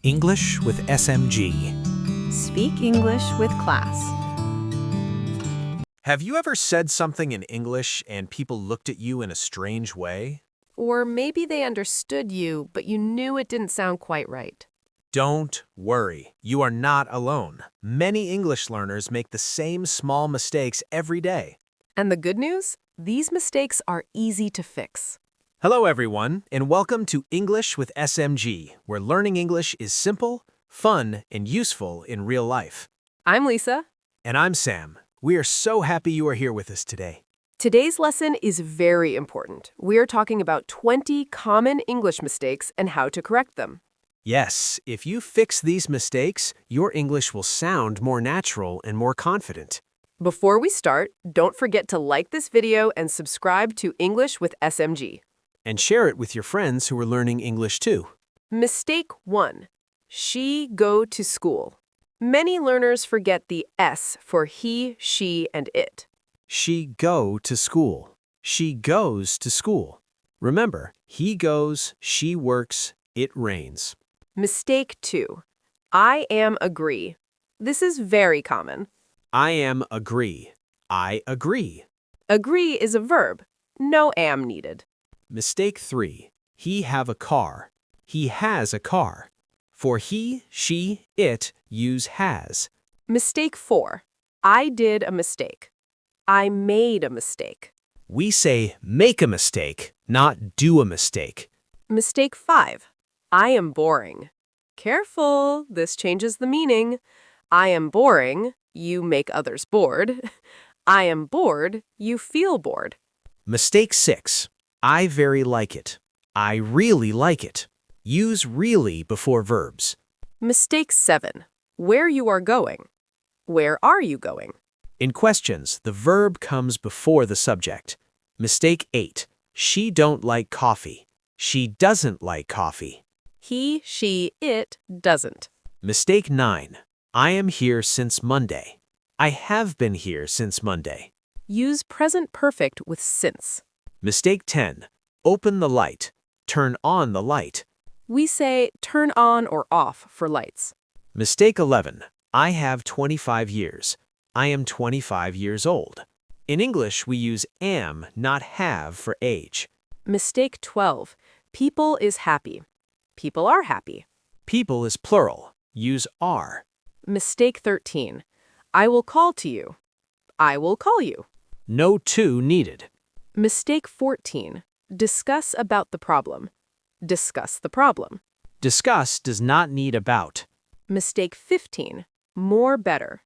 English with SMG. Speak English with class. Have you ever said something in English and people looked at you in a strange way? Or maybe they understood you, but you knew it didn't sound quite right. Don't worry, you are not alone. Many English learners make the same small mistakes every day. And the good news? These mistakes are easy to fix. Hello everyone, and welcome to English with SMG, where learning English is simple, fun, and useful in real life. I'm Lisa. And I'm Sam. We are so happy you are here with us today. Today's lesson is very important. We are talking about 20 common English mistakes and how to correct them. Yes, if you fix these mistakes, your English will sound more natural and more confident. Before we start, don't forget to like this video and subscribe to English with SMG. And share it with your friends who are learning English too. Mistake 1. She go to school. Many learners forget the S for he, she, and it. She go to school. She goes to school. Remember, he goes, she works, it rains. Mistake 2. I am agree. This is very common. I am agree. I agree. Agree is a verb. No am needed. Mistake 3. He have a car. He has a car. For he, she, it, use has. Mistake 4. I did a mistake. I made a mistake. We say make a mistake, not do a mistake. Mistake 5. I am boring. Careful, this changes the meaning. I am boring, you make others bored. I am bored, you feel bored. Mistake 6. I very like it. I really like it. Use really before verbs. Mistake 7. Where you are going. Where are you going? In questions, the verb comes before the subject. Mistake 8. She don't like coffee. She doesn't like coffee. He, she, it doesn't. Mistake 9. I am here since Monday. I have been here since Monday. Use present perfect with since. Mistake 10. Open the light. Turn on the light. We say turn on or off for lights. Mistake 11. I have 25 years. I am 25 years old. In English, we use am, not have, for age. Mistake 12. People is happy. People are happy. People is plural. Use are. Mistake 13. I will call to you. I will call you. No to needed. Mistake 14. Discuss about the problem. Discuss the problem. Discuss does not need about. Mistake 15. More better.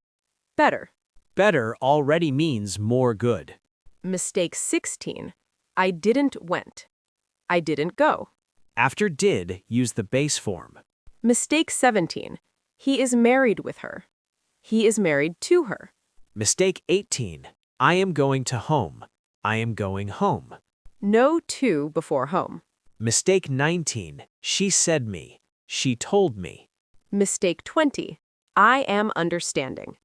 Better. Better already means more good. Mistake 16. I didn't went. I didn't go. After did, use the base form. Mistake 17. He is married with her. He is married to her. Mistake 18. I am going to home. I am going home. No to before home. Mistake 19. She said me. She told me. Mistake 20. I am understanding.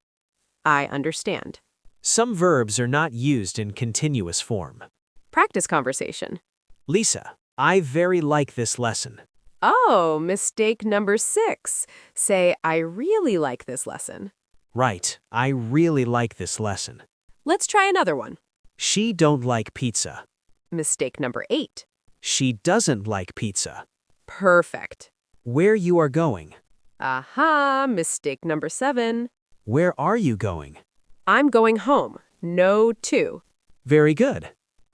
I understand. Some verbs are not used in continuous form. Practice conversation. Lisa, I very like this lesson. Oh, mistake number 6. Say, I really like this lesson. Right, I really like this lesson. Let's try another one. She don't like pizza. Mistake number 8. She doesn't like pizza. Perfect. Where you are going. Aha, mistake number 7. Where are you going? I'm going home. No to. Very good.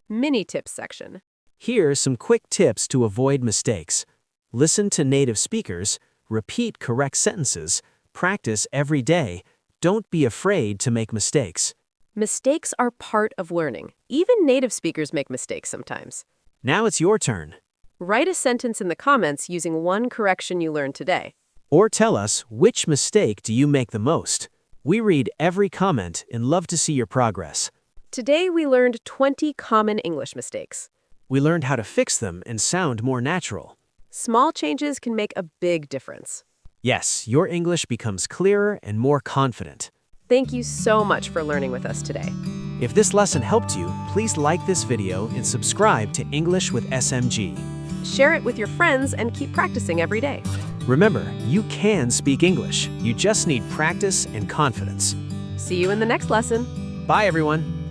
Mini tips section. Here are some quick tips to avoid mistakes. Listen to native speakers, repeat correct sentences, practice every day. Don't be afraid to make mistakes. Mistakes are part of learning. Even native speakers make mistakes sometimes. Now it's your turn. Write a sentence in the comments using one correction you learned today. Or tell us, which mistake do you make the most? We read every comment and love to see your progress. Today we learned 20 common English mistakes. We learned how to fix them and sound more natural. Small changes can make a big difference. Yes, your English becomes clearer and more confident. Thank you so much for learning with us today. If this lesson helped you, please like this video and subscribe to English with SMG. Share it with your friends and keep practicing every day. Remember, you can speak English. You just need practice and confidence. See you in the next lesson. Bye, everyone.